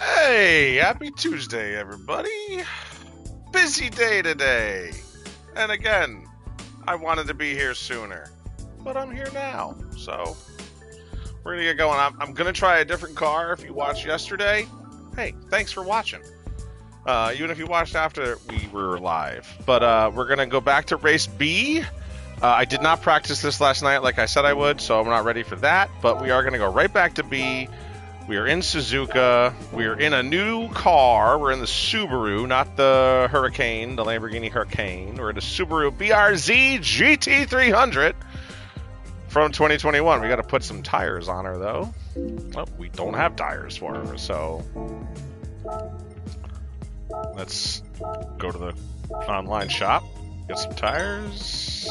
Hey, happy Tuesday, everybody. Busy day today. And again, I wanted to be here sooner, but I'm here now. So we're going to get going. I'm going to try a different car. If you watched yesterday, hey, thanks for watching. Even if you watched after we were live. But we're going to go back to race B. I did not practice this last night like I said I would, so I'm not ready for that. But we are going to go right back to B. We are in Suzuka. We are in a new car. We're in the Subaru, not the Hurricane, the Lamborghini Hurricane. We're in the Subaru BRZ GT300 from 2021. We got to put some tires on her, though. Oh, we don't have tires for her, so let's go to the online shop, get some tires.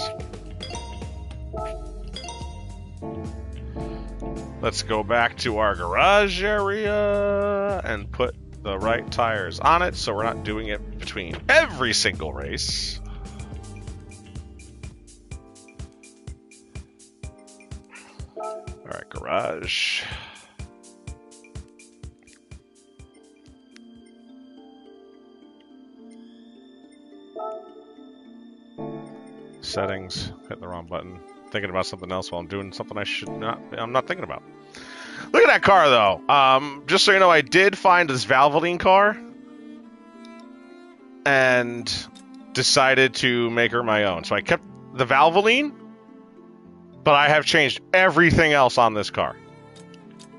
Let's go back to our garage area and put the right tires on it so we're not doing it between every single race. All right, garage. Settings, hitting the wrong button. Thinking about something else while I'm doing something I'm not thinking about. Look at that car, though. Just so you know, I did find this Valvoline car and decided to make her my own. So I kept the Valvoline, but I have changed everything else on this car.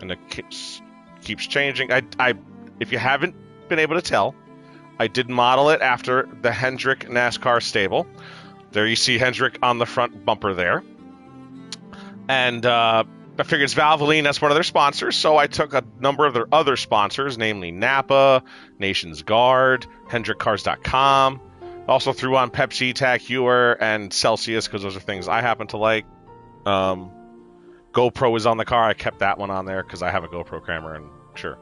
And it keeps changing. If you haven't been able to tell, I did model it after the Hendrick NASCAR stable. There you see Hendrick on the front bumper there. And I figured it's Valvoline, that's one of their sponsors, so I took a number of their other sponsors, namely Napa, Nation's Guard, HendrickCars.com. Also threw on Pepsi, TAG Heuer, and Celsius, because those are things I happen to like. GoPro is on the car. I kept that one on there because I have a GoPro camera, and sure.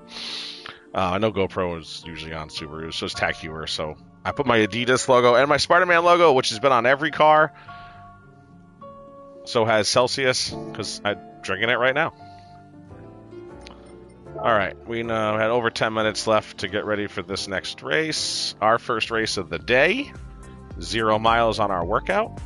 I know GoPro is usually on Subaru, so is TAG Heuer, so I put my Adidas logo and my Spider-Man logo, which has been on every car. So has Celsius, because I'm drinking it right now. All right, we now had over 10 minutes left to get ready for this next race. Our first race of the day. 0 miles on our workout.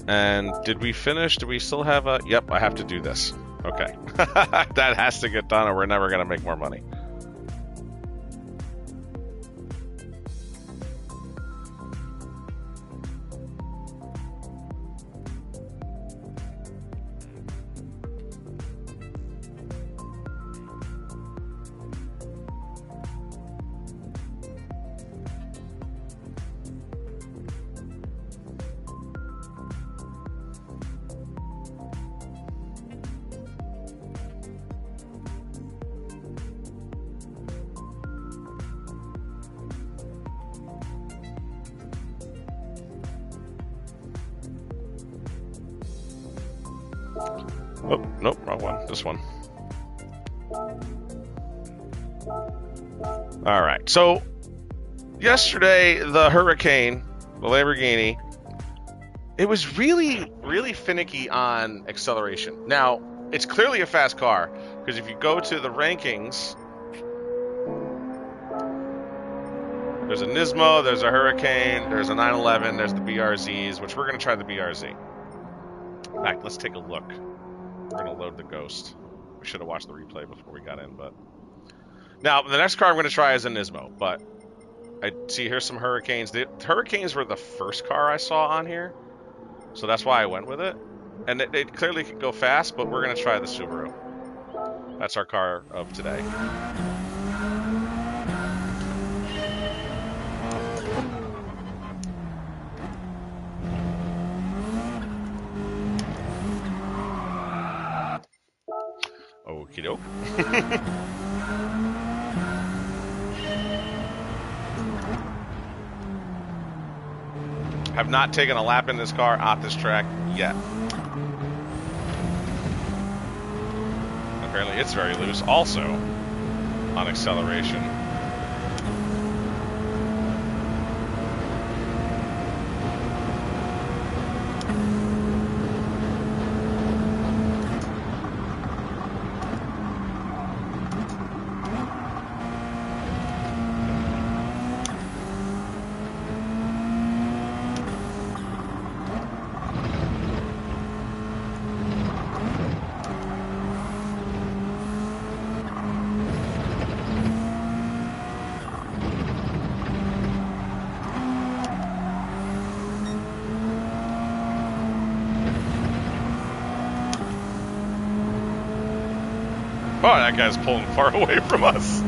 And did we finish? Do we still have a... Yep, I have to do this. Okay. That has to get done or we're never going to make more money. Oh, nope, wrong one. This one. All right. So, yesterday, the Hurricane, the Lamborghini, it was really, really finicky on acceleration. Now, it's clearly a fast car, because if you go to the rankings, there's a Nismo, there's a Hurricane, there's a 911, there's the BRZs, which we're going to try the BRZ. In fact, let's take a look. We're going to load the Ghost. We should have watched the replay before we got in, but... Now, the next car I'm going to try is a Nismo, but... I see here's some Hurricanes. The Hurricanes were the first car I saw on here, so that's why I went with it. And it clearly can go fast, but we're going to try the Subaru. That's our car of today. Okie doke. Have not taken a lap in this car at this track yet. Apparently it's very loose also on acceleration. Oh, that guy's pulling far away from us.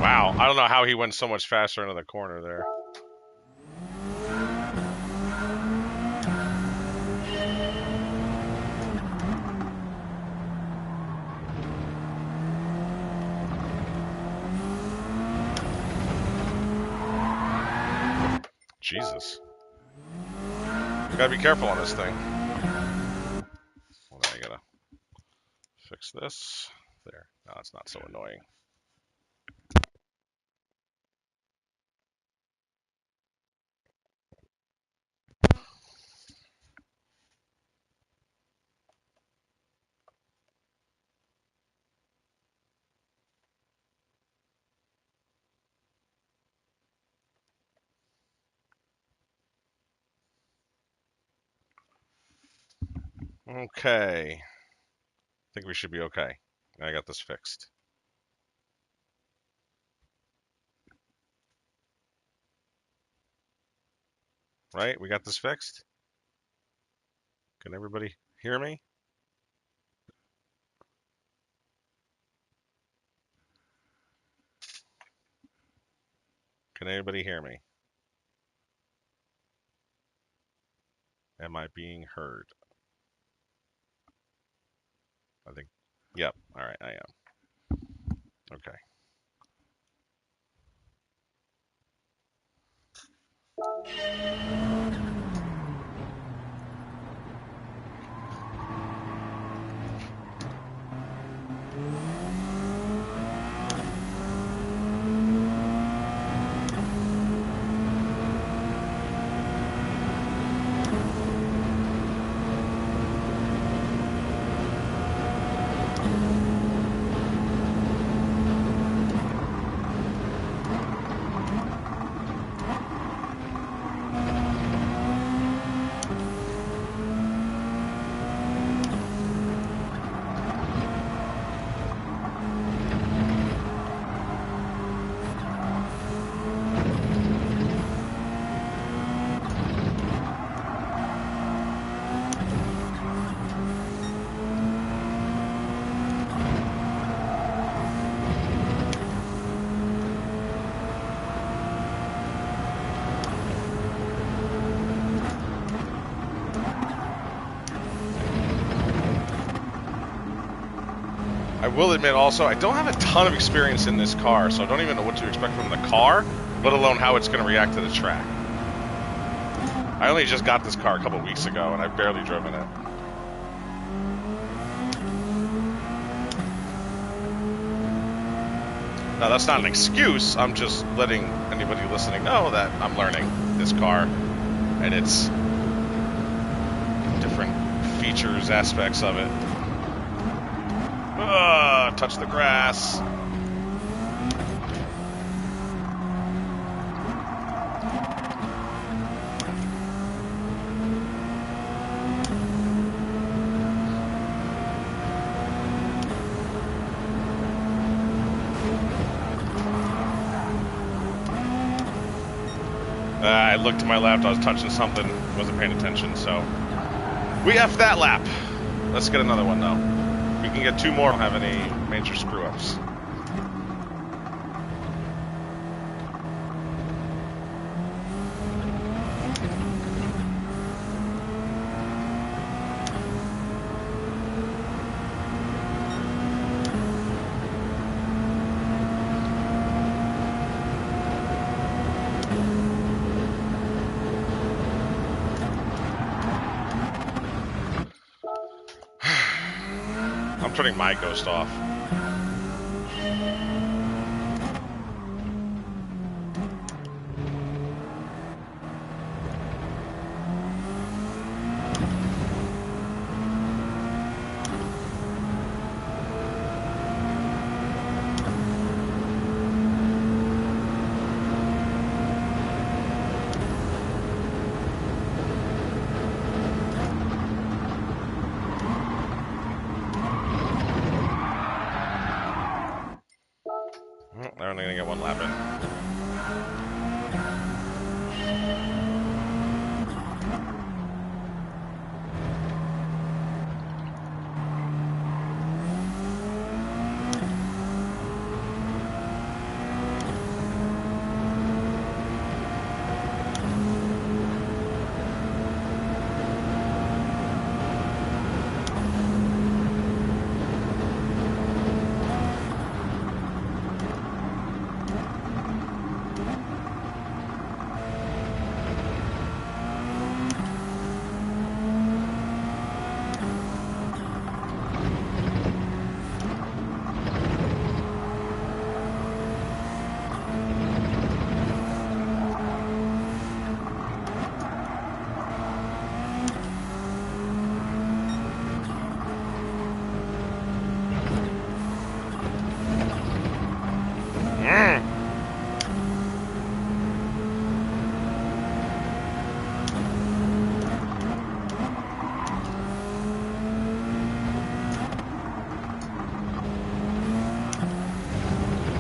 Wow, I don't know how he went so much faster into the corner there. Jesus. We gotta be careful on this thing. Well, I gotta fix this. There. Now it's not so annoying. Okay. I think we should be okay. I got this fixed. Right? We got this fixed? Can everybody hear me? Can anybody hear me? Am I being heard? I think, yep. All right, I am. Okay. I will admit also, I don't have a ton of experience in this car, so I don't even know what to expect from the car, let alone how it's going to react to the track. I only just got this car a couple weeks ago, and I've barely driven it. Now, that's not an excuse. I'm just letting anybody listening know that I'm learning this car and its different features, aspects of it. Touch the grass. I looked to my left, I was touching something, wasn't paying attention, so. We F'd that lap. Let's get another one, though. We can get 2 more, don't have any major screw-ups. I'm turning my ghost off. They're only gonna get 1 lap in.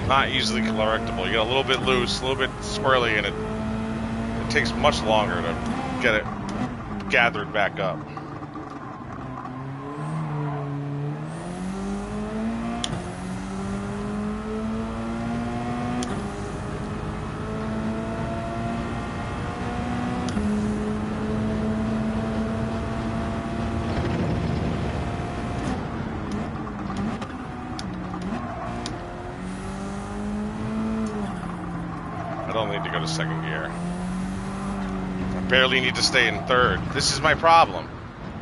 Not easily correctable. You get a little bit loose, a little bit squirrely, and it takes much longer to get it gathered back up. I don't need to go to 2nd gear. I barely need to stay in 3rd. This is my problem.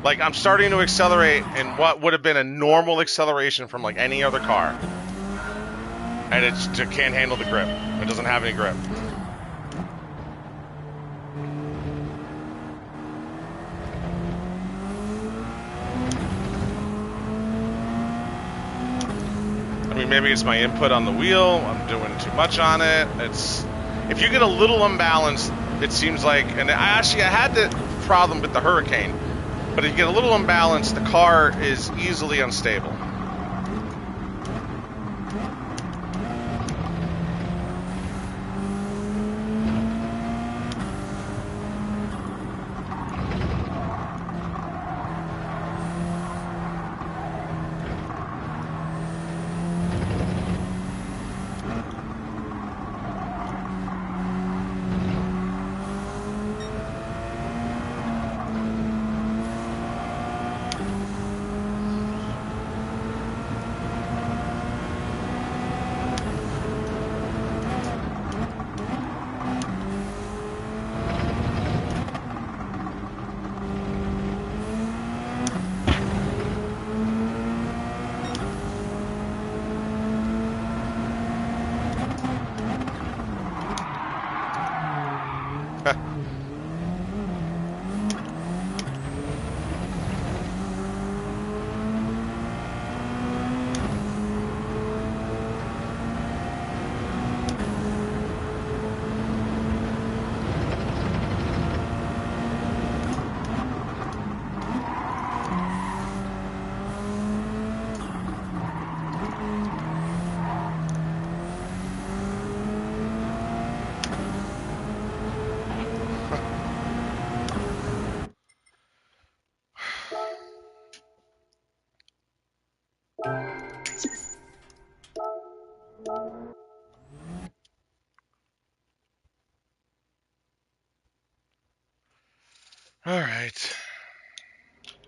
Like, I'm starting to accelerate in what would have been a normal acceleration from, like, any other car. And it can't handle the grip. It doesn't have any grip. I mean, maybe it's my input on the wheel. I'm doing too much on it. If you get a little unbalanced, it seems like, and I had the problem with the Hurricane, but if you get a little unbalanced, the car is easily unstable.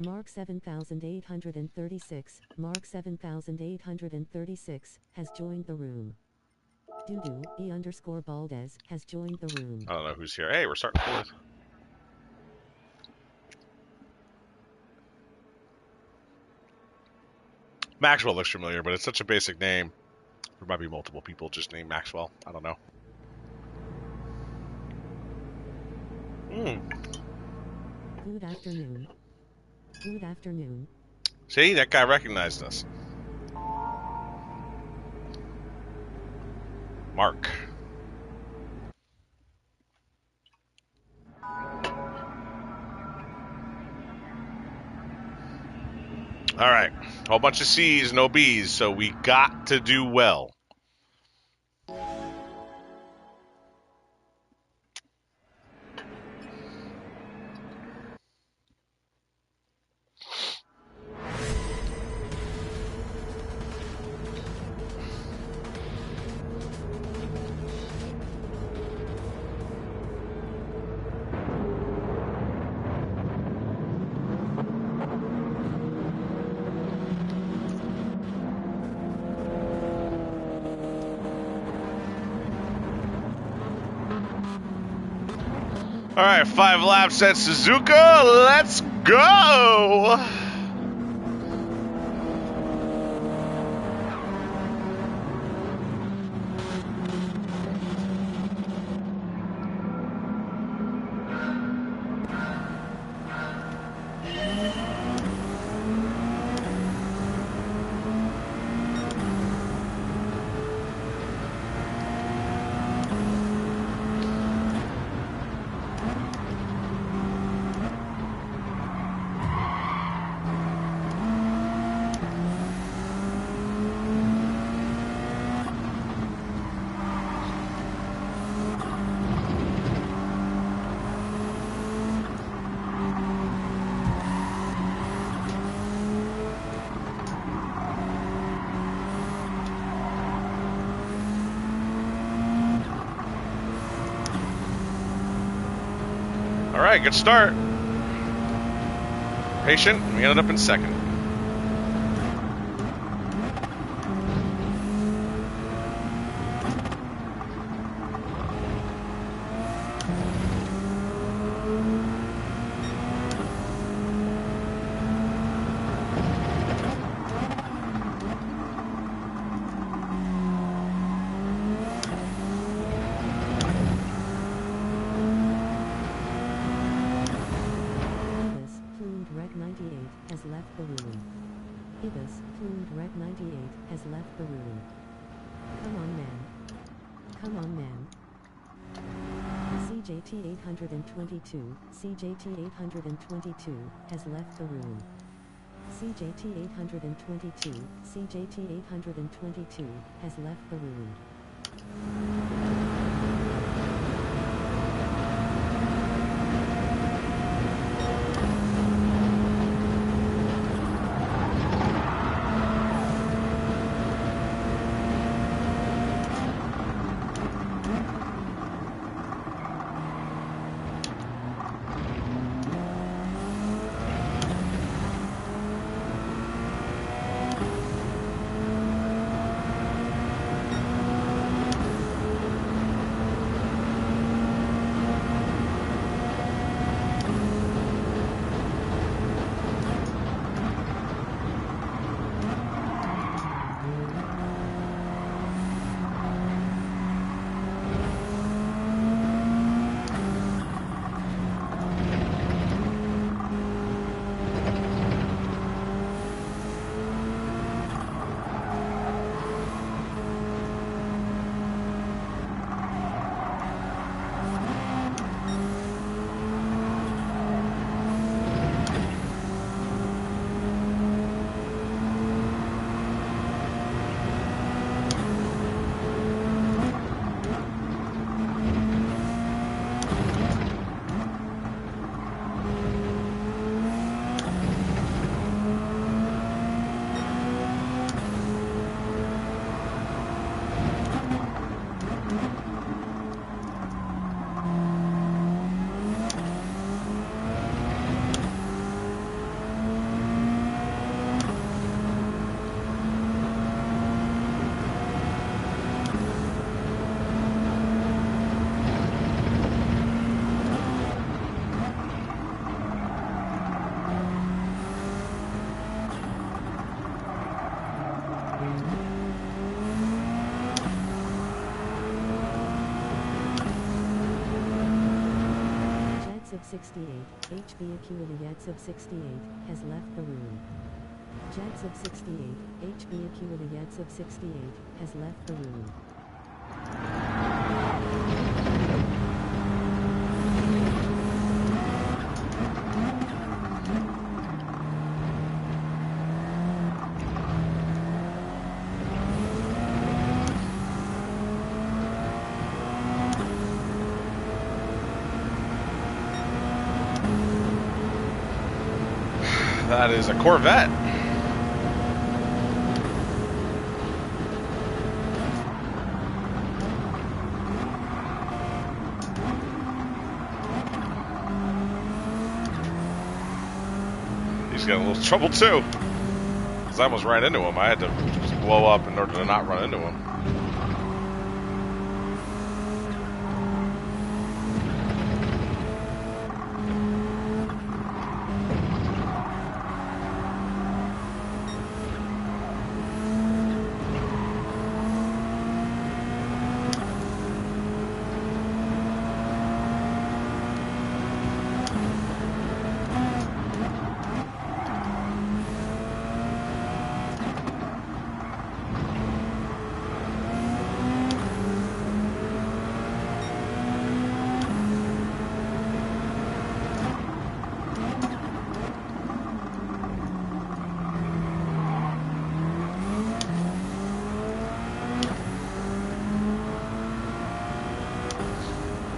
Mark 7836, Mark 7836, has joined the room. Doodoo, E_Baldez, has joined the room. I don't know who's here. Hey, we're starting fourth. Maxwell looks familiar, but it's such a basic name. There might be multiple people just named Maxwell. I don't know. Good afternoon. Good afternoon. See, that guy recognized us. Mark. All right. A whole bunch of C's, no B's, so we got to do well. All right, 5 laps at Suzuka. Let's go. All right, good start. Patient, we ended up in second. Has left the room. Ibis, plumed Rec 98, has left the room. Come on, man. Come on, man. CJT 822, CJT 822, has left the room. CJT 822, CJT 822, has left the room. 68, HB Acuity of 68, has left the room. Jags of 68, HB Acuity of 68, has left the room. That is a Corvette. He's got a little trouble too. Because I almost ran into him. I had to just blow up in order to not run into him.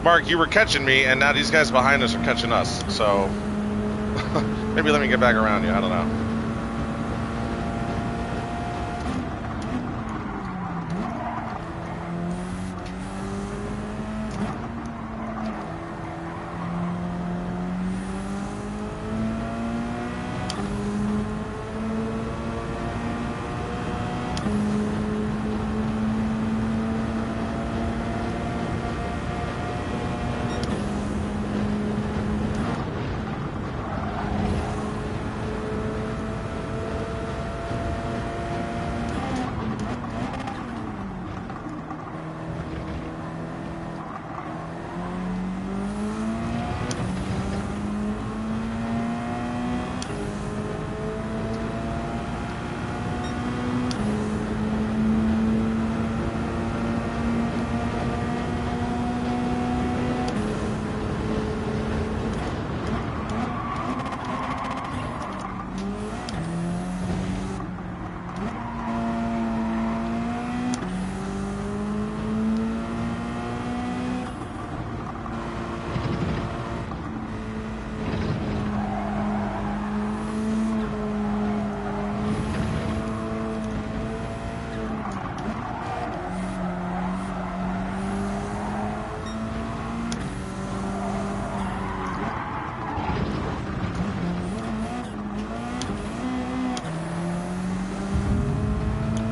Mark, you were catching me, and now these guys behind us are catching us. So maybe let me get back around you. I don't know.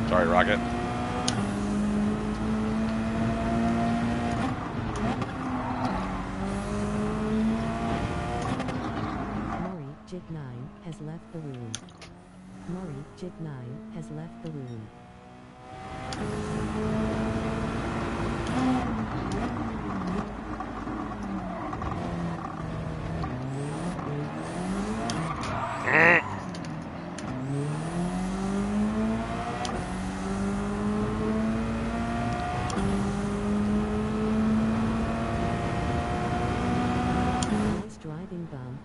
Sorry, Rocket. Maury, Jig 9, has left the room. Maury, Jig 9, has left the room. Nice driving, bum.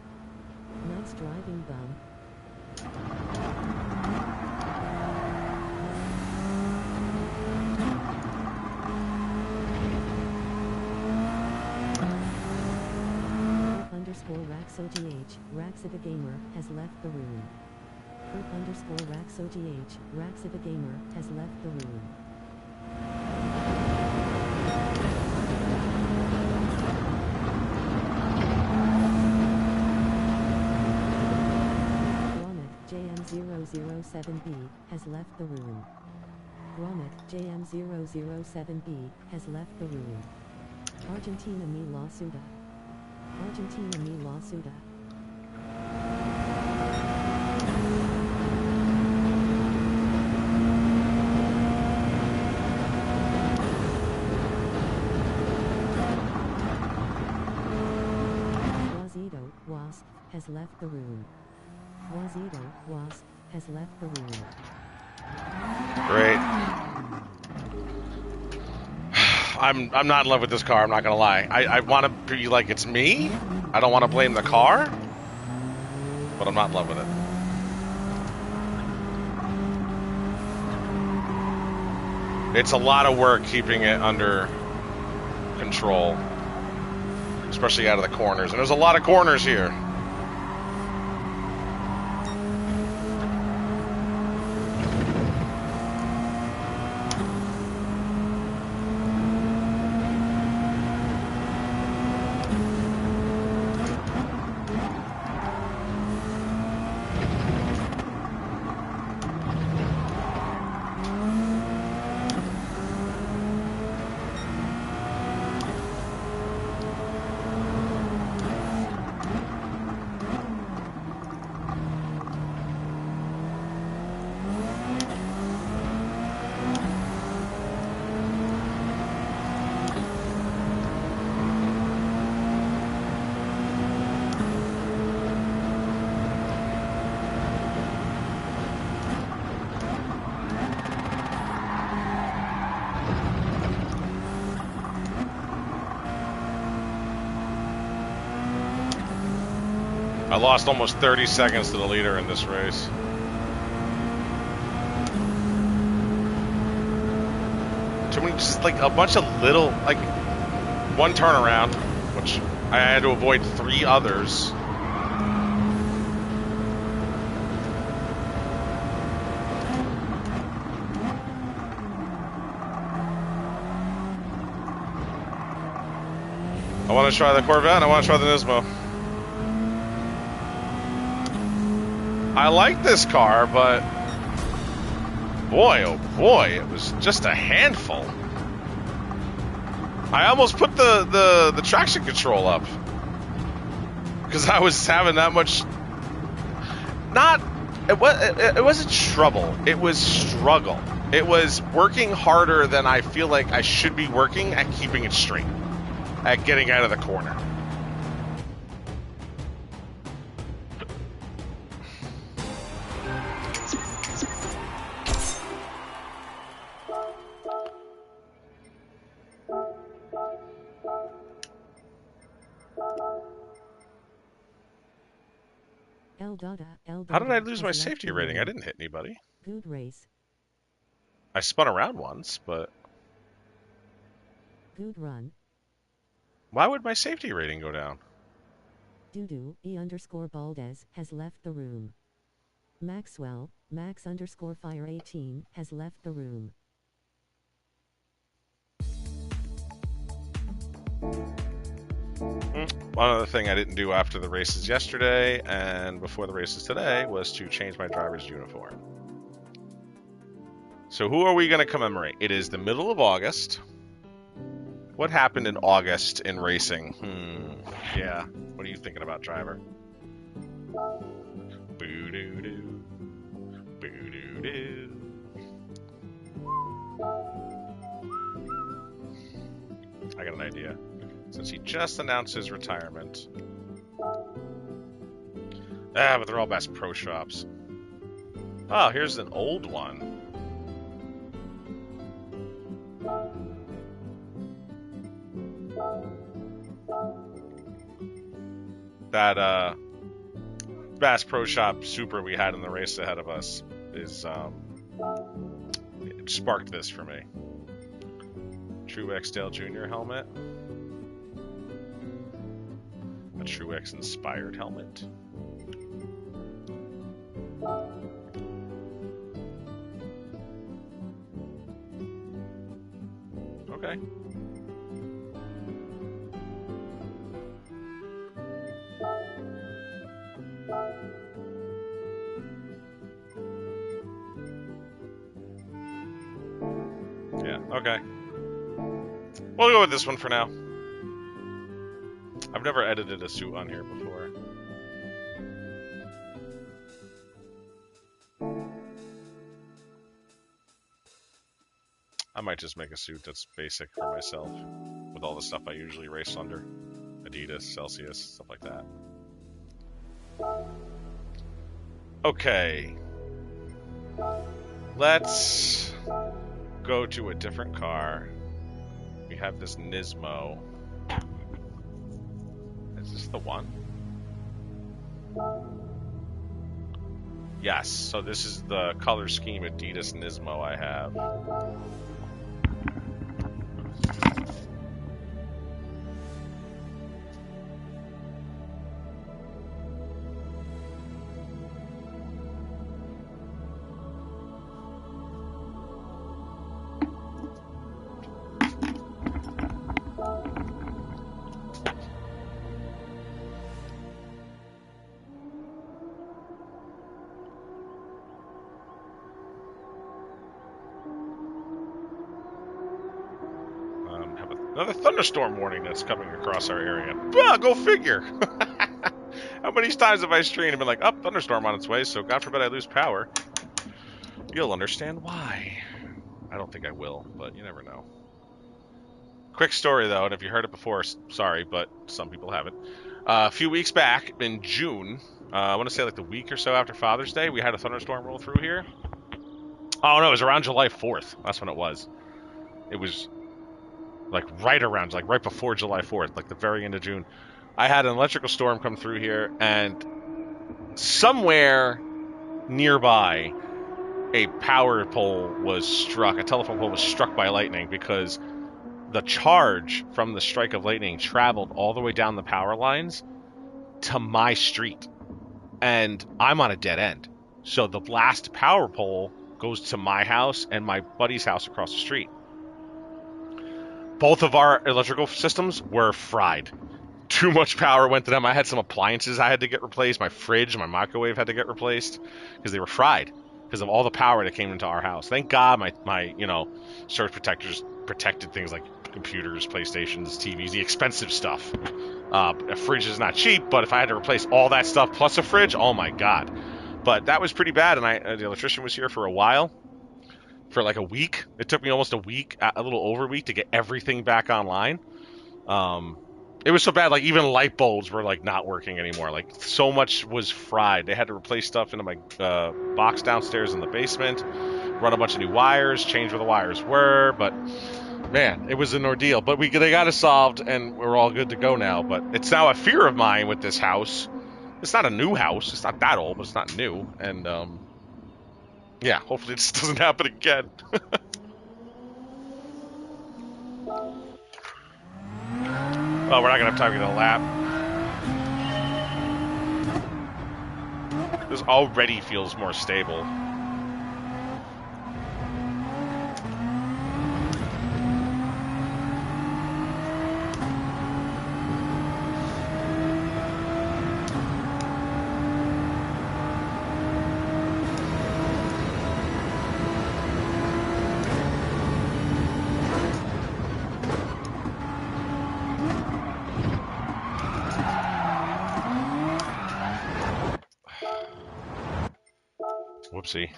Nice driving, bum. Rax_OGH, Raxida Gamer, has left the room. Rax_OGH, Raxida Gamer, has left the room. JM007B, has left the room. Gromit, JM007B, has left the room. Argentina mi la suda. Argentina mi la suda. Wasp, has left the room. Wazito, Wasp, has left the room. Great. I'm not in love with this car, I'm not gonna lie. I want to be like it's me. I don't want to blame the car, but I'm not in love with it. It's a lot of work keeping it under control, especially out of the corners. And there's a lot of corners here. I lost almost 30 seconds to the leader in this race. Too many, just like a bunch of little, like one turnaround, which I had to avoid 3 others. I want to try the Corvette, I want to try the Nismo. I like this car, but boy, oh boy, it was just a handful. I almost put the traction control up because I was having that much. It wasn't trouble. It was struggle. It was working harder than I feel like I should be working at keeping it straight, at getting out of the corner. How did I lose my safety rating? I didn't hit anybody. Good race. I spun around once, but... Good run. Why would my safety rating go down? E_Baldez has left the room. Maxwell, Max_Fire 18 has left the room. One other thing I didn't do after the races yesterday and before the races today was to change my driver's uniform. So who are we going to commemorate? It is the middle of August. What happened in August in racing? Yeah. What are you thinking about, driver? Boo-doo-doo. Boo-doo-doo. I got an idea. Since he just announced his retirement. But they're all Bass Pro Shops. Oh, here's an old one. That Bass Pro Shop Super we had in the race ahead of us is it sparked this for me. Truex Dale Jr. helmet. A Truex inspired helmet. Okay. Yeah, okay. We'll go with this one for now. I've never edited a suit on here before. I might just make a suit that's basic for myself with all the stuff I usually race under. Adidas, Celsius, stuff like that. Okay. Let's go to a different car. We have this Nismo. Is this the one? Yes, so this is the color scheme Adidas Nismo I have. Have another thunderstorm warning that's coming across our area. Ah, go figure! How many times have I streamed and been like, up, thunderstorm on its way, so God forbid I lose power. You'll understand why. I don't think I will, but you never know. Quick story, though, and if you heard it before, sorry, but some people haven't. A few weeks back, in June, I want to say like the week or so after Father's Day, we had a thunderstorm roll through here. Oh, no, it was around July 4th. That's when it was. It was like right before July 4th, like the very end of June. I had an electrical storm come through here, and somewhere nearby, a power pole was struck, a telephone pole was struck by lightning because the charge from the strike of lightning traveled all the way down the power lines to my street. And I'm on a dead end. So the last power pole goes to my house and my buddy's house across the street. Both of our electrical systems were fried. Too much power went to them. I had some appliances I had to get replaced. My fridge, my microwave had to get replaced because they were fried because of all the power that came into our house. Thank God my surge protectors protected things like computers, PlayStations, TVs, the expensive stuff. A fridge is not cheap, but if I had to replace all that stuff plus a fridge, oh my God. But that was pretty bad, and the electrician was here for a while, for like a week. It took me almost a week, a little over a week, to get everything back online. It was so bad, like even light bulbs were like not working anymore. Like so much was fried. They had to replace stuff into my box downstairs in the basement, run a bunch of new wires, change where the wires were. But man, it was an ordeal. But they got it solved, and we're all good to go now. But it's now a fear of mine with this house. It's not a new house. It's not that old, but it's not new. And yeah, hopefully this doesn't happen again. Oh, we're not gonna have time to get a lap. This already feels more stable. Whoopsie.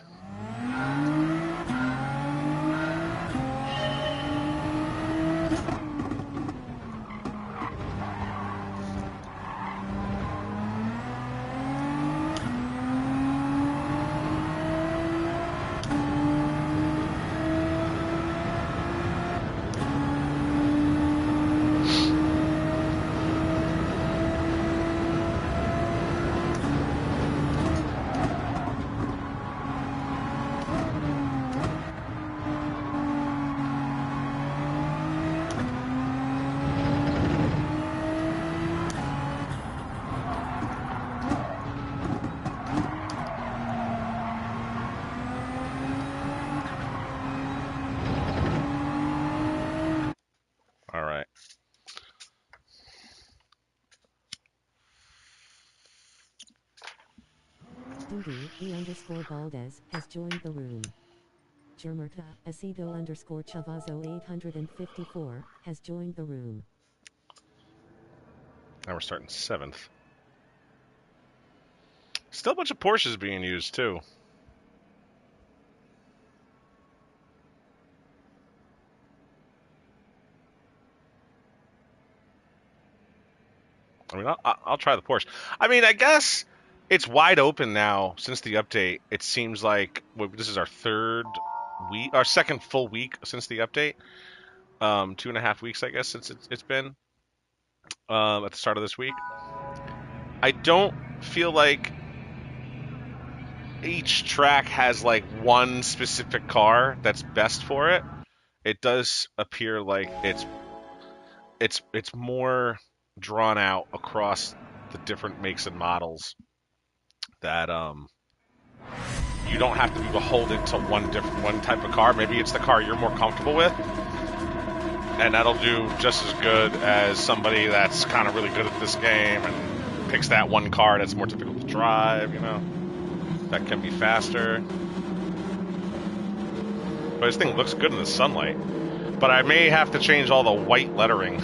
All right. Dudu, E_Valdez, has joined the room. Germerta, Asido_Chavazo 854, has joined the room. Now we're starting 7th. Still a bunch of Porsches being used, too. I mean, I'll try the Porsche. I mean, I guess It's wide open now since the update. It seems like this is our second full week since the update. 2.5 weeks, I guess, since it's been at the start of this week. I don't feel like each track has like one specific car that's best for it. It does appear like it's more drawn out across the different makes and models that you don't have to be beholden to one type of car. Maybe it's the car you're more comfortable with, and that'll do just as good as somebody that's kind of really good at this game and picks that one car that's more difficult to drive, you know, that can be faster. But this thing looks good in the sunlight. But I may have to change all the white lettering.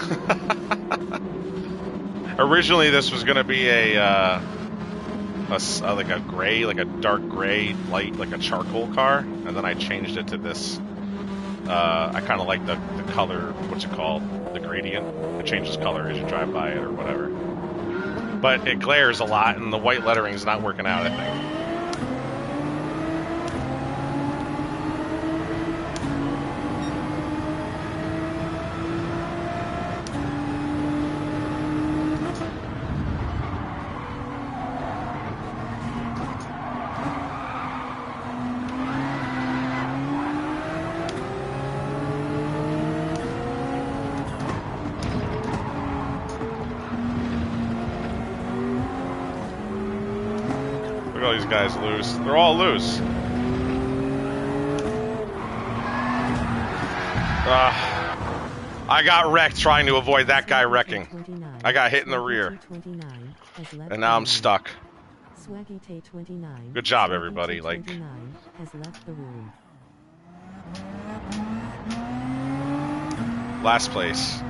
Originally, this was going to be like a gray, like a dark gray light, like a charcoal car, and then I changed it to this. I kind of like the color. What's it called? The gradient. It changes color as you drive by it or whatever. But it glares a lot, and the white lettering is not working out, I think. All these guys loose. They're all loose. I got wrecked trying to avoid that guy wrecking. I got hit in the rear. And now I'm stuck. Good job, everybody. Like, last place.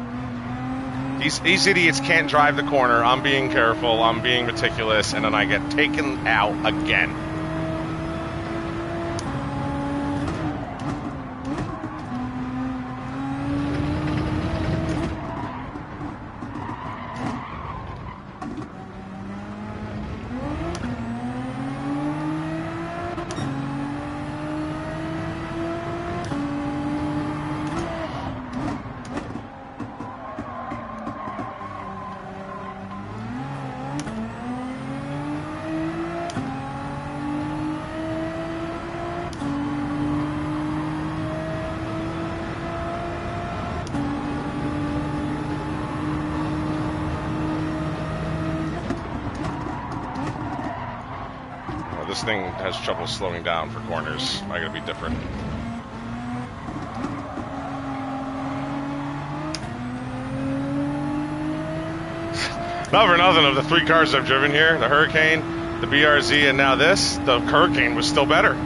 These idiots can't drive the corner. I'm being careful. I'm being meticulous. And then I get taken out again. This thing has trouble slowing down for corners. I gotta be different. Not for nothing, of the 3 cars I've driven here, the Hurricane, the BRZ, and now this, the Hurricane was still better.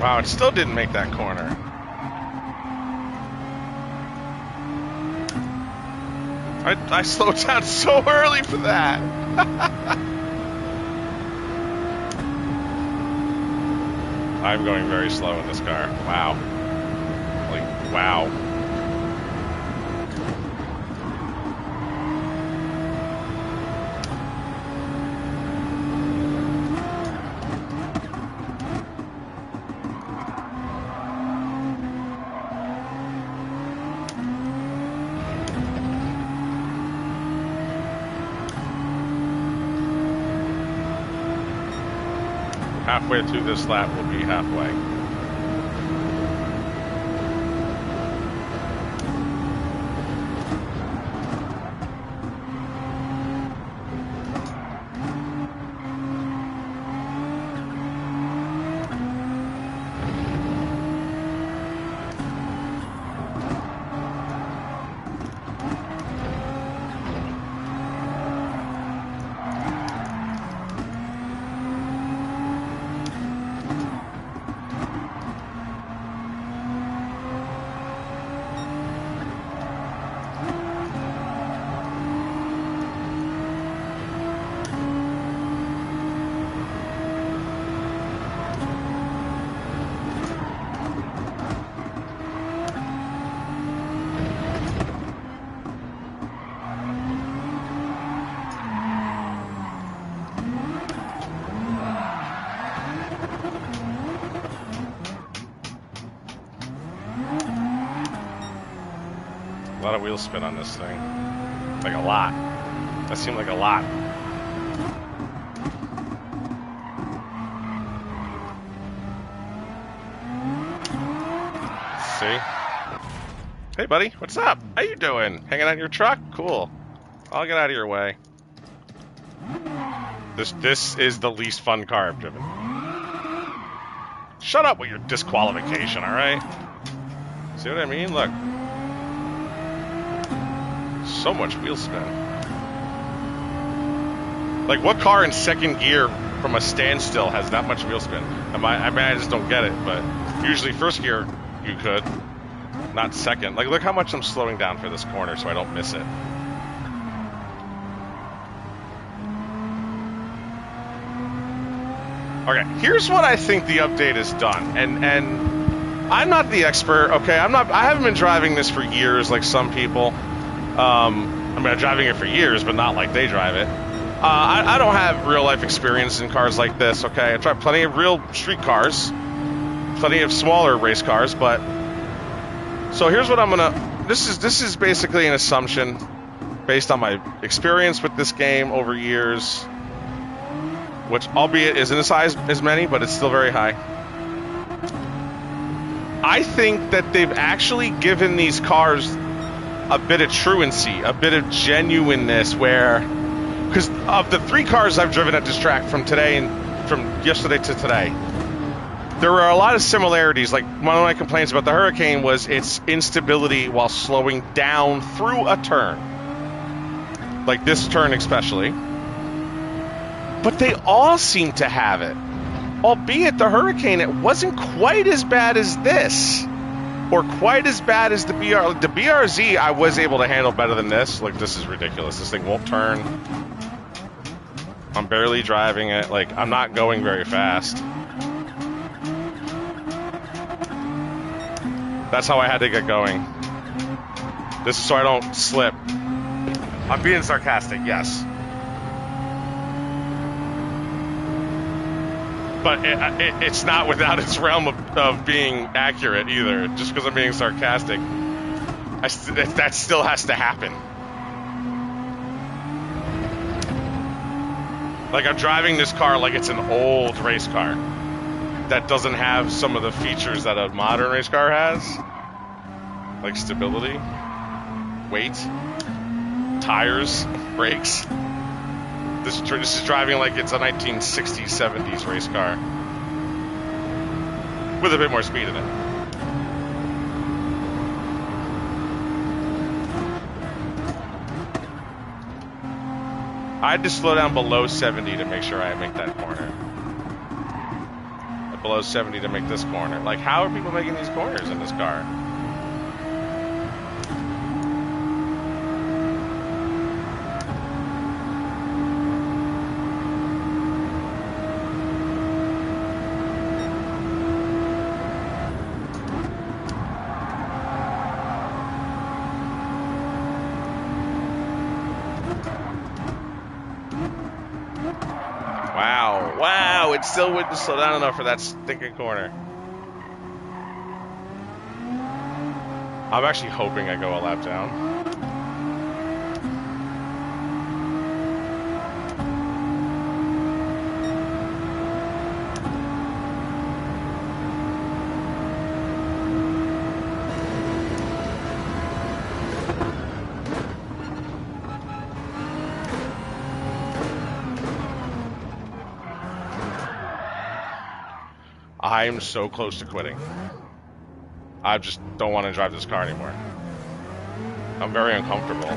Wow, it still didn't make that corner. I slowed down so early for that. I'm going very slow in this car. Wow. Like, wow. Halfway through this lap, we'll be halfway. A lot of wheel spin on this thing. Like a lot. That seemed like a lot. See? Hey buddy, what's up? How you doing? Hanging out in your truck? Cool. I'll get out of your way. This is the least fun car I've driven. Shut up with your disqualification, alright? See what I mean? Look. So much wheel spin. Like, what car in second gear from a standstill has that much wheel spin? I just don't get it, but usually first gear you could, not second. Like, look how much I'm slowing down for this corner so I don't miss it. Okay, here's what I think the update has done, and I'm not the expert, okay? I haven't been driving this for years like some people. I mean, I'm driving it for years, but not like they drive it. I don't have real life experience in cars like this, okay? I've tried plenty of real street cars, plenty of smaller race cars, but... So here's what I'm gonna... This is basically an assumption based on my experience with this game over years, which, albeit isn't as many, but it's still very high. I think that they've actually given these cars a bit of truancy, a bit of genuineness, where, because of the 3 cars I've driven at this track from today and from yesterday to today, there were a lot of similarities. Like, one of my complaints about the Hurricane was its instability while slowing down through a turn, like this turn especially. But they all seem to have it, albeit the Hurricane, it wasn't quite as bad as this. Or quite as bad as the BR. The BRZ I was able to handle better than this. Like, this is ridiculous. This thing won't turn. I'm barely driving it. Like, I'm not going very fast. That's how I had to get going. This is so I don't slip. I'm being sarcastic, yes. But it's not without its realm of being accurate either. Just because I'm being sarcastic, that still has to happen. Like, I'm driving this car like it's an old race car that doesn't have some of the features that a modern race car has, like stability, weight, tires, brakes. This is driving like it's a 1960s, 70s race car with a bit more speed in it. I had to slow down below 70 to make sure I make that corner. I below 70 to make this corner. Like, how are people making these corners in this car? Wow, it still wouldn't slow down enough for that stinking corner. I'm actually hoping I go a lap down. I'm so close to quitting. I just don't want to drive this car anymore. I'm very uncomfortable.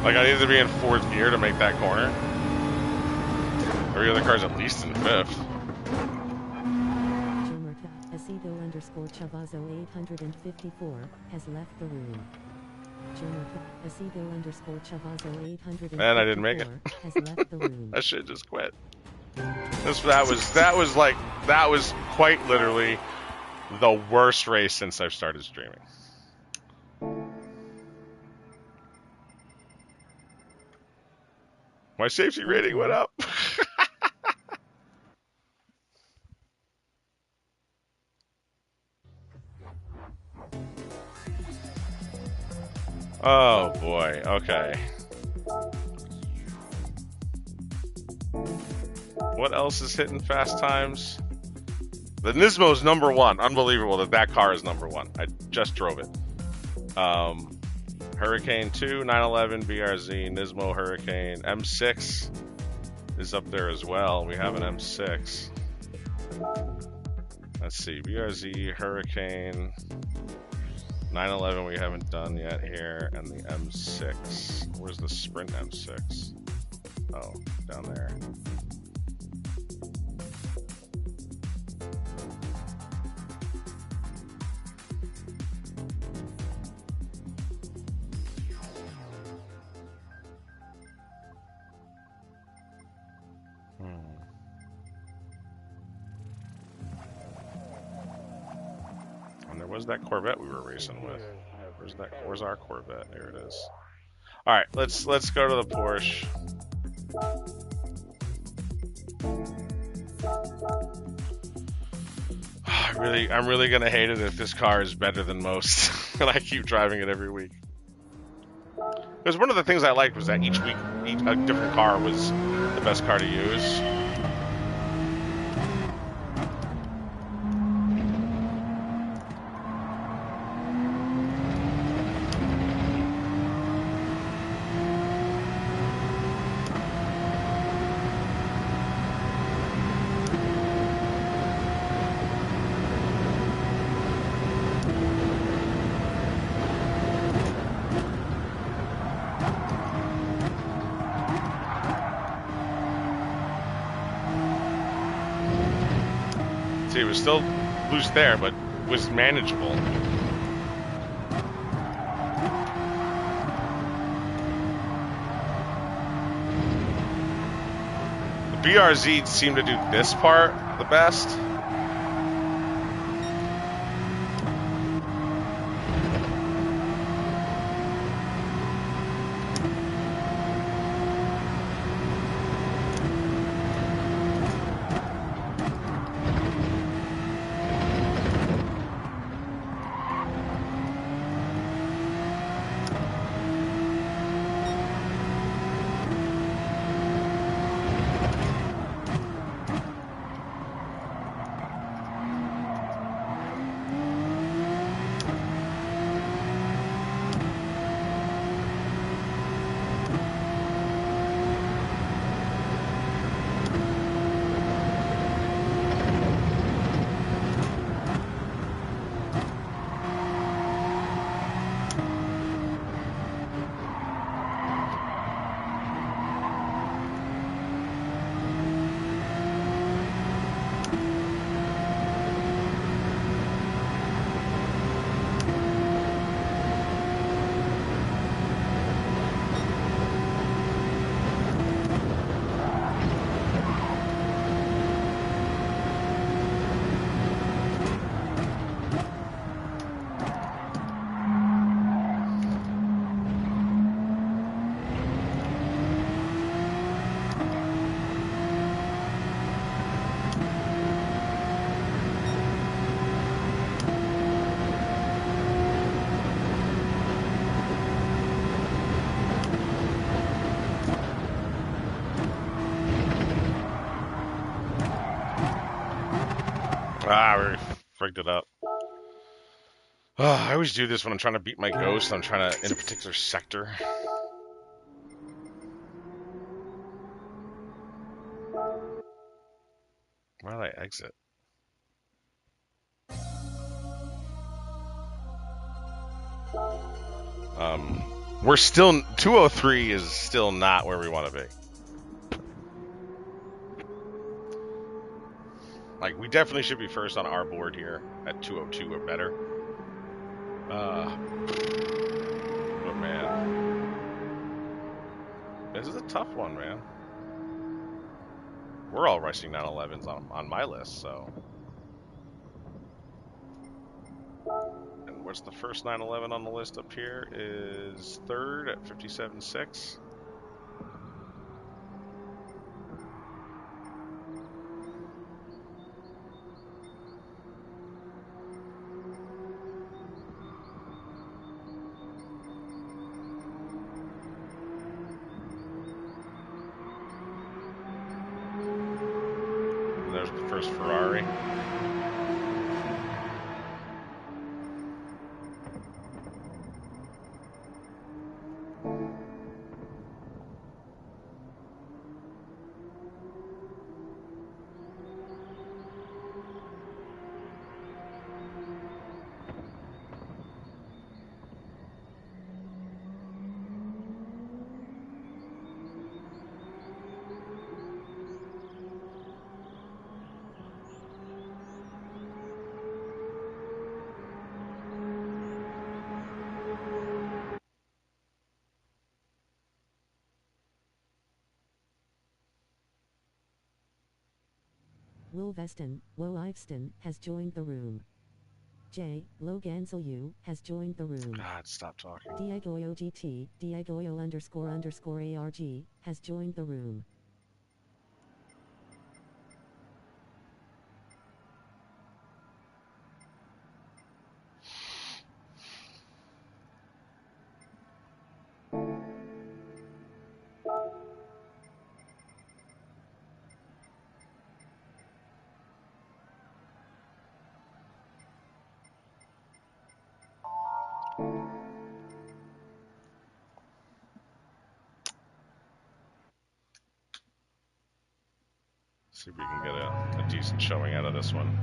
Like, I need to be in 4th gear to make that corner. Every other car's at least in 5th. _Chavazzo854 has left the room. _Chavazzo854 And I didn't make it. has left the room. I should just quit. That was quite literally the worst race since I've started streaming. My safety rating went up. Oh boy, okay. What else is hitting fast times? The Nismo's number 1. Unbelievable that car is number 1. I just drove it. Hurricane 2, 911, BRZ, Nismo Hurricane, M6 is up there as well. We have an M6. Let's see, BRZ, Hurricane, 911 we haven't done yet here, and the M6. Where's the Sprint M6? Oh, down there. Where's that Corvette we were racing with? Where's our Corvette? There it is. All right, let's go to the Porsche. I'm really gonna hate it if this car is better than most, and I keep driving it every week. Because one of the things I liked was that each week, a different car was the best car to use. See, it was still loose there, but was manageable. The BRZ seemed to do this part the best. Ah, we frigged it up. Oh, I always do this when I'm trying to beat my ghost. I'm trying to in a particular sector. Why did I exit? We're still 203 is still not where we want to be. Like, we definitely should be first on our board here at 202 or better. But man, this is a tough one, man. We're all rushing 911s on my list, so. And what's the first 911 on the list up here is third at 57.6. And there's the first Ferrari. Will Veston, Wo Iveston, has joined the room. J. Loganzelu has joined the room. God, stop talking. Diegoyo GT, Diegoyo ___ ARG, has joined the room. See if we can get a decent showing out of this one.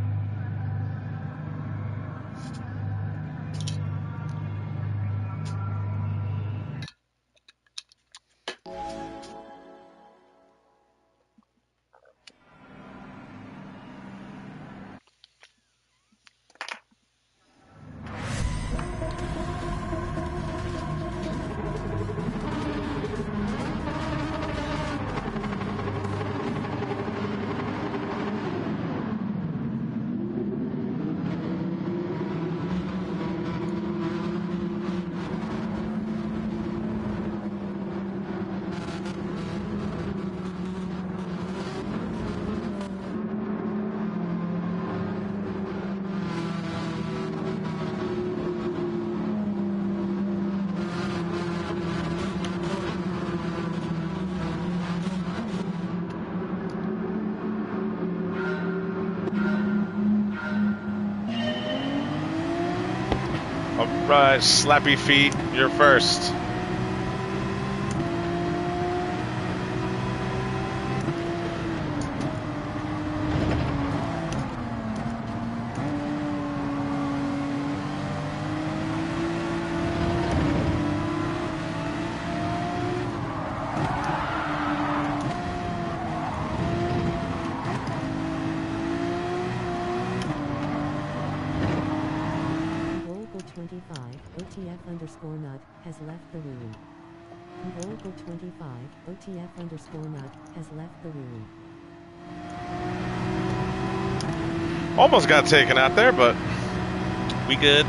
Alright, slappy feet, you're first. OTF_nut has left the room. Vocal 25, OTF_nut has left the room. Almost got taken out there, but we good.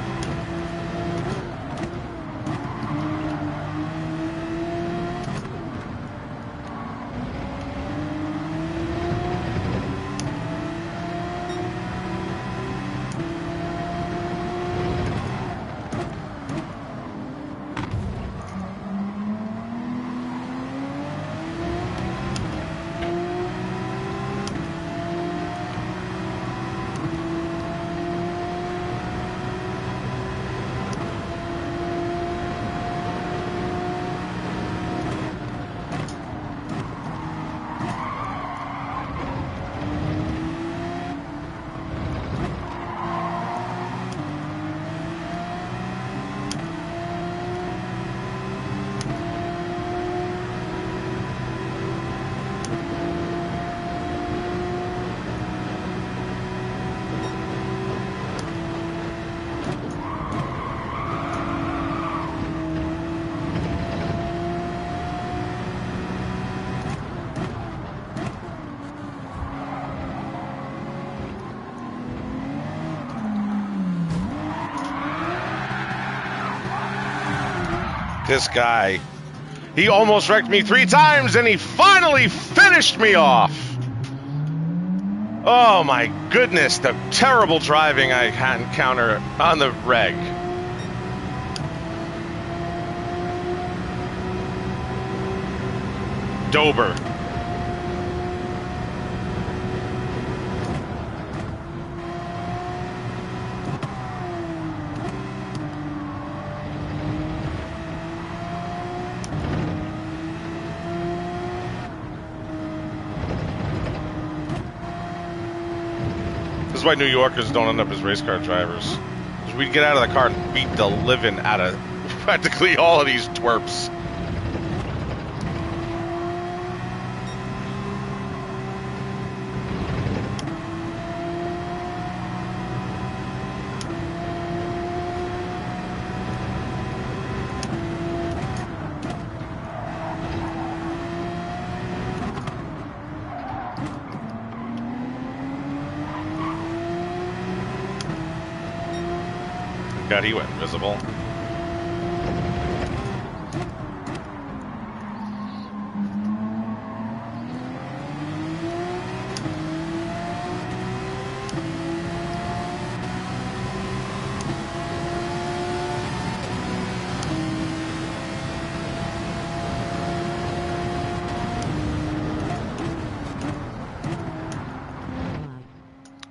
This guy, he almost wrecked me 3 times and he finally finished me off. Oh my goodness, the terrible driving I encounter on the reg. Dober. This is why New Yorkers don't end up as race car drivers. Because we'd get out of the car and beat the living out of practically all of these twerps. God, he went invisible.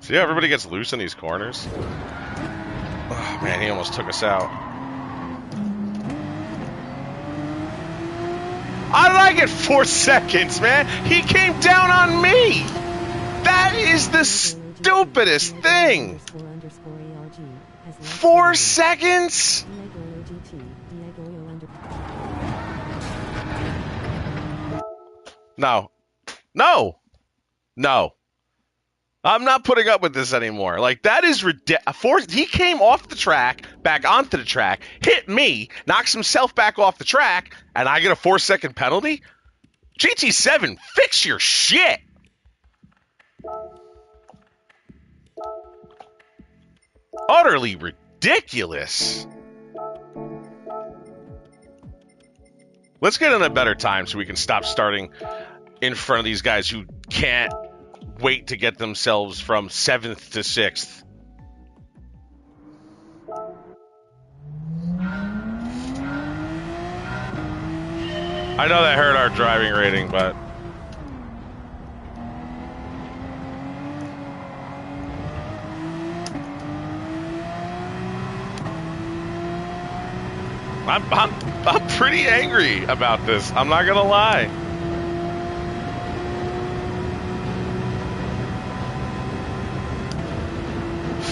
See how everybody gets loose in these corners? Oh, man, he almost took us out. How did I get 4 seconds, man? He came down on me! That is the stupidest thing! 4 seconds? No. No! No. I'm not putting up with this anymore. Like, that is ridiculous. He came off the track, back onto the track, hit me, knocks himself back off the track, and I get a 4-second penalty? GT7, fix your shit! Utterly ridiculous. Let's get in a better time so we can stop starting in front of these guys who can't wait to get themselves from 7th to 6th. I know that hurt our driving rating, but I'm pretty angry about this. I'm not gonna lie.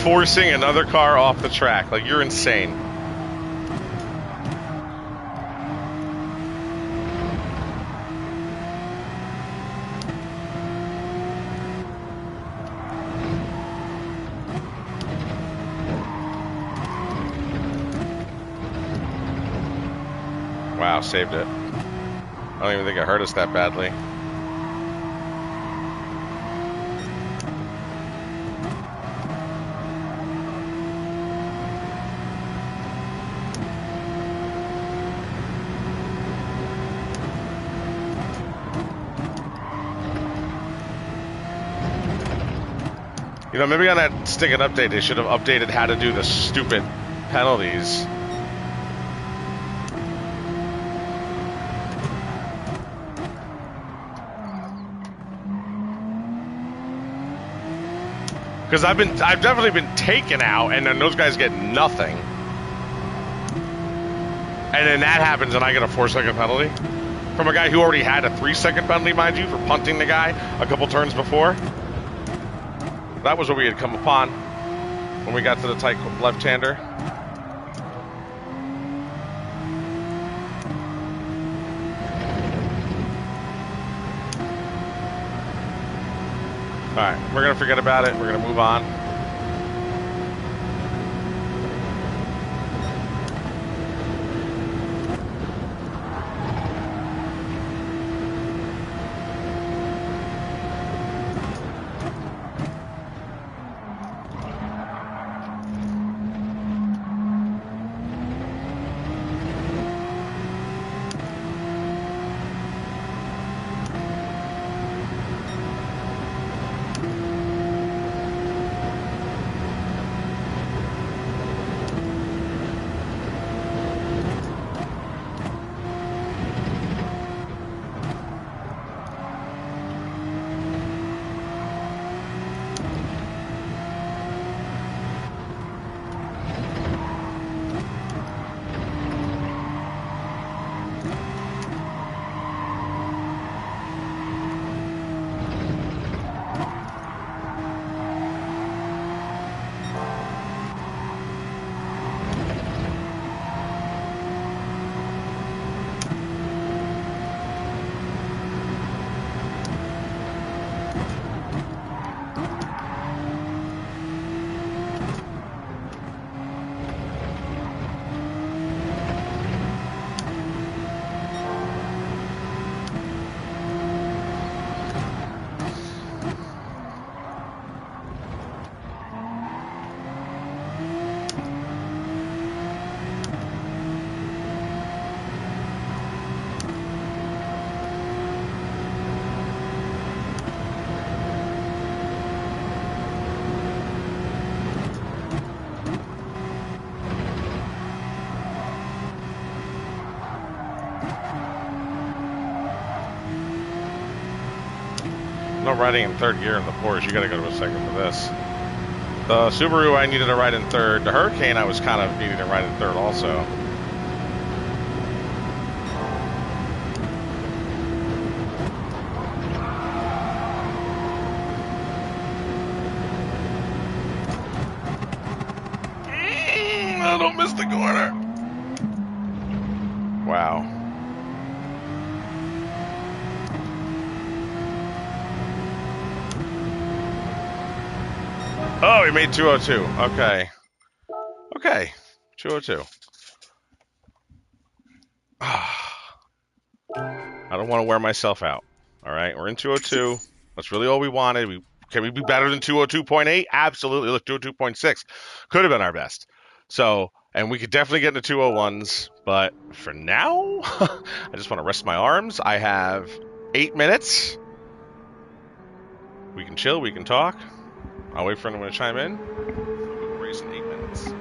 Forcing another car off the track, like you're insane. Wow, saved it. I don't even think it hurt us that badly. You know, maybe on that stinking update, they should have updated how to do the stupid penalties. Because I've definitely been taken out, and then those guys get nothing. And then that happens, and I get a 4-second penalty from a guy who already had a 3-second penalty, mind you, for punting the guy a couple turns before. That was what we had come upon when we got to the tight left-hander. All right, we're going to forget about it. We're going to move on. No riding in third gear in the Porsche. You got to go to a second for this. The Subaru, I needed to ride in third. The Hurricane, I was kind of needing to ride in third also. I don't miss the corner. Wow. Oh, he made 202. Okay. Okay. 202. I don't want to wear myself out. All right. We're in 202. That's really all we wanted. Can we be better than 202.8? Absolutely. Look, 202.6 could have been our best. So, and we could definitely get into 201s. But for now, I just want to rest my arms. I have 8 minutes. We can chill. We can talk. I'll wait for anyone to chime in. We will race in 8 minutes.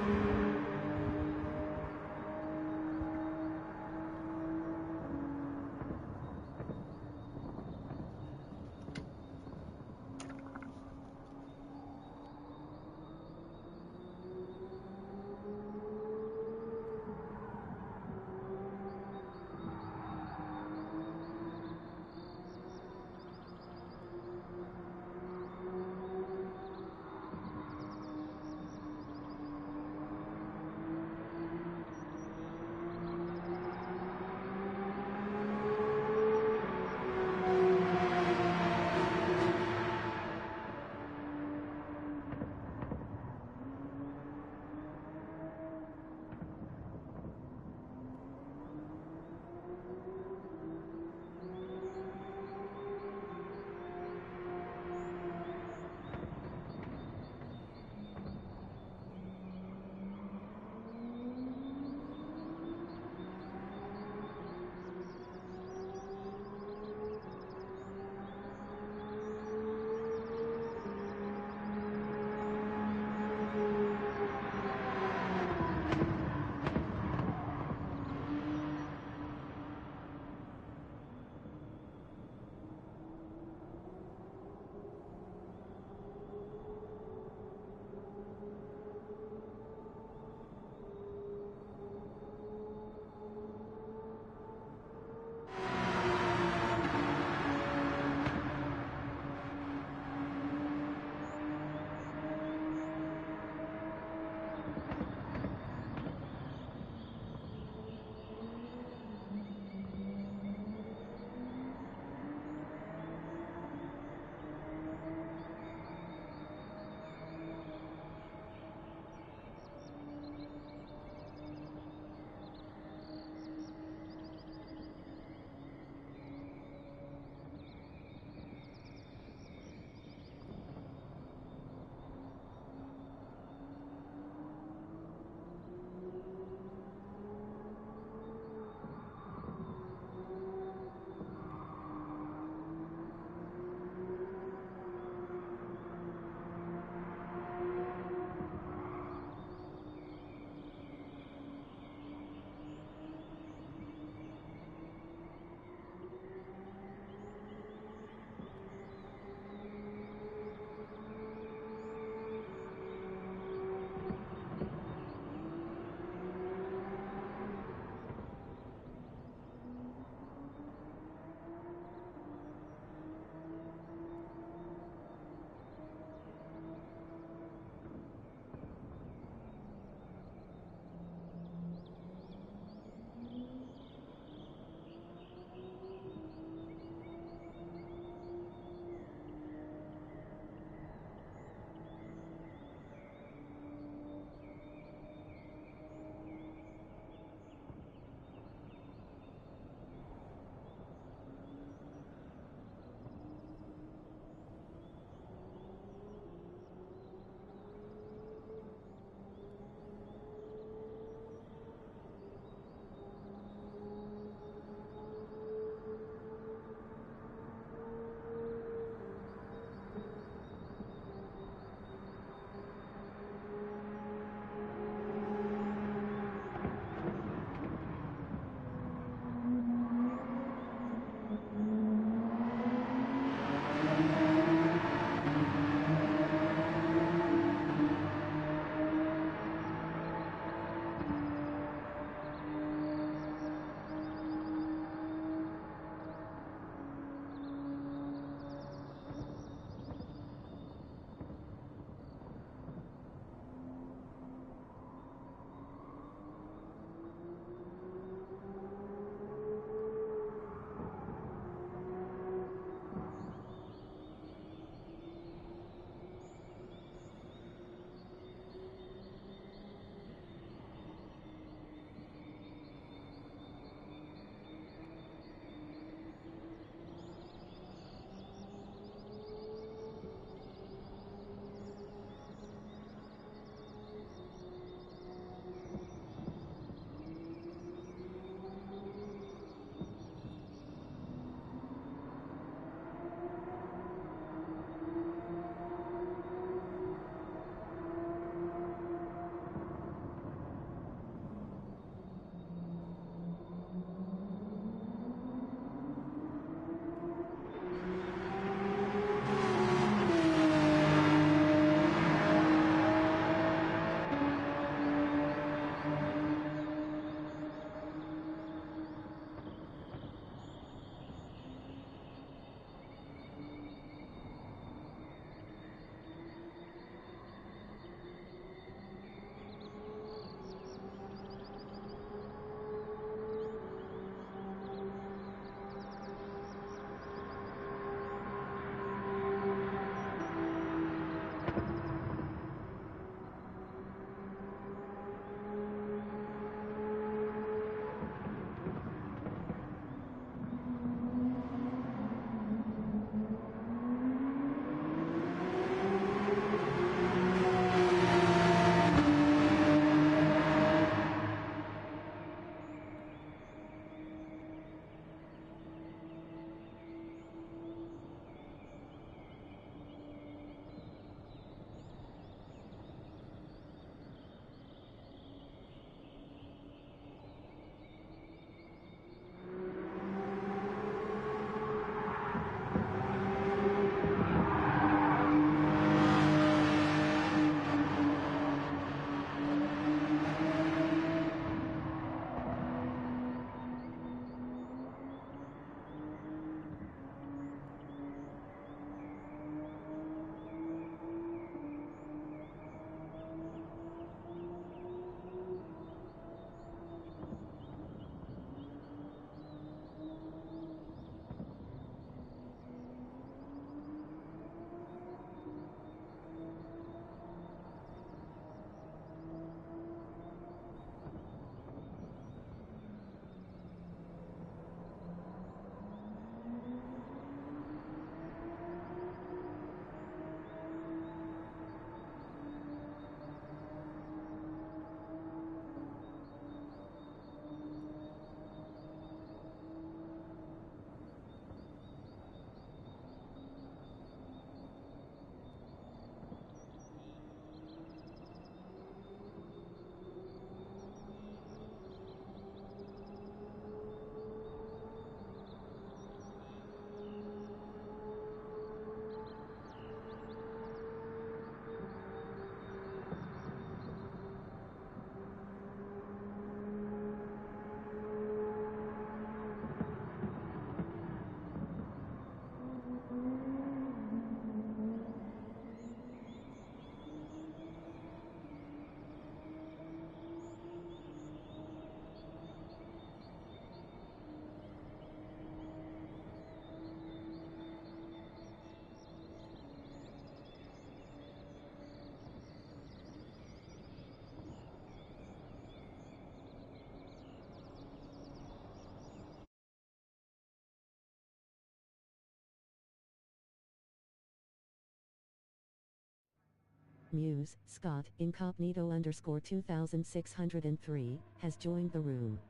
Muse, Scott, incognito underscore 2603, has joined the room.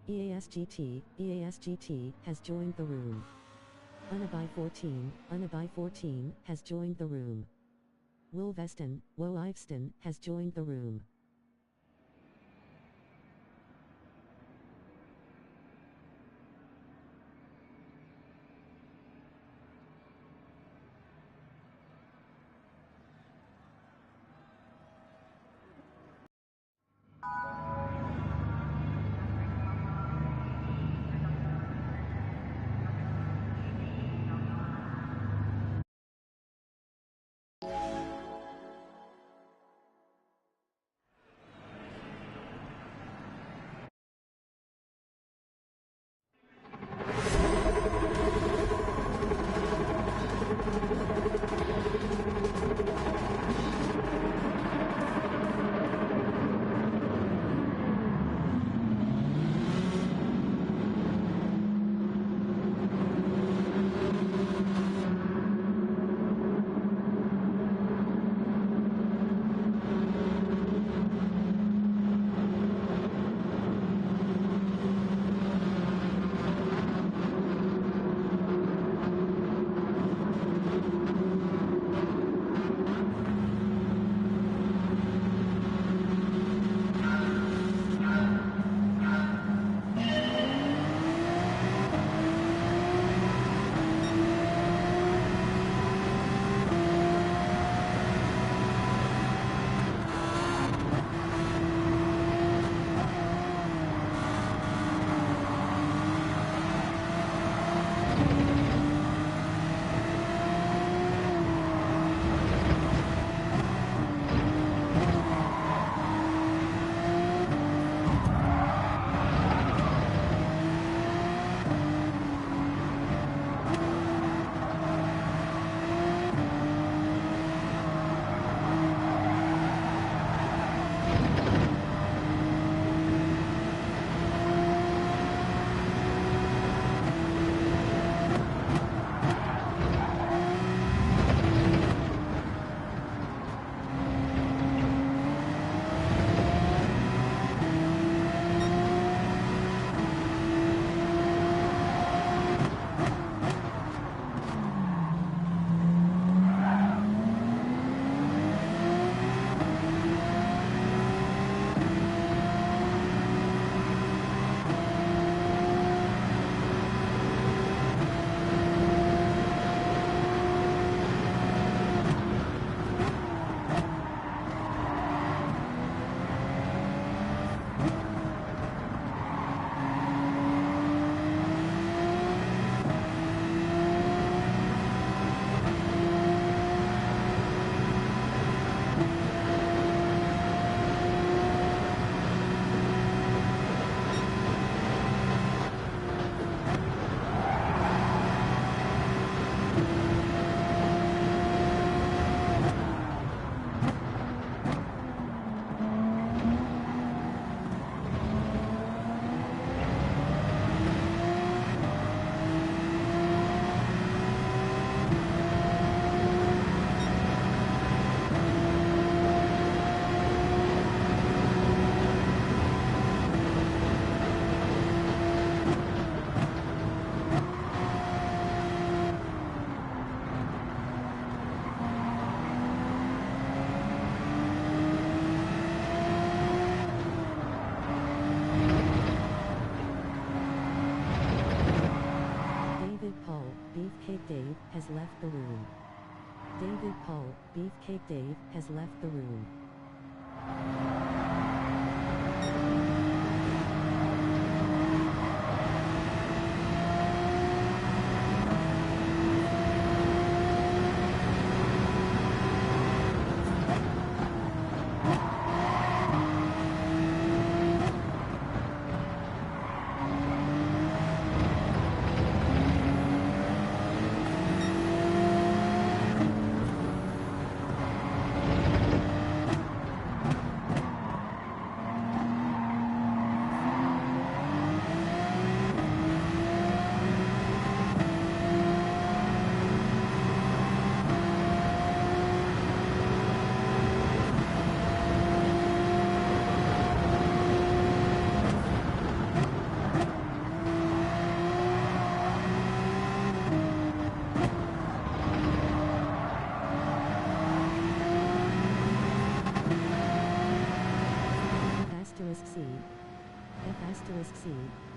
EASGT has joined the room. Unabai14 has joined the room. Wolveston, Woiveston has joined the room. Beefcake Dave has left the room. David Paul, Beefcake Dave has left the room. Asterisk C.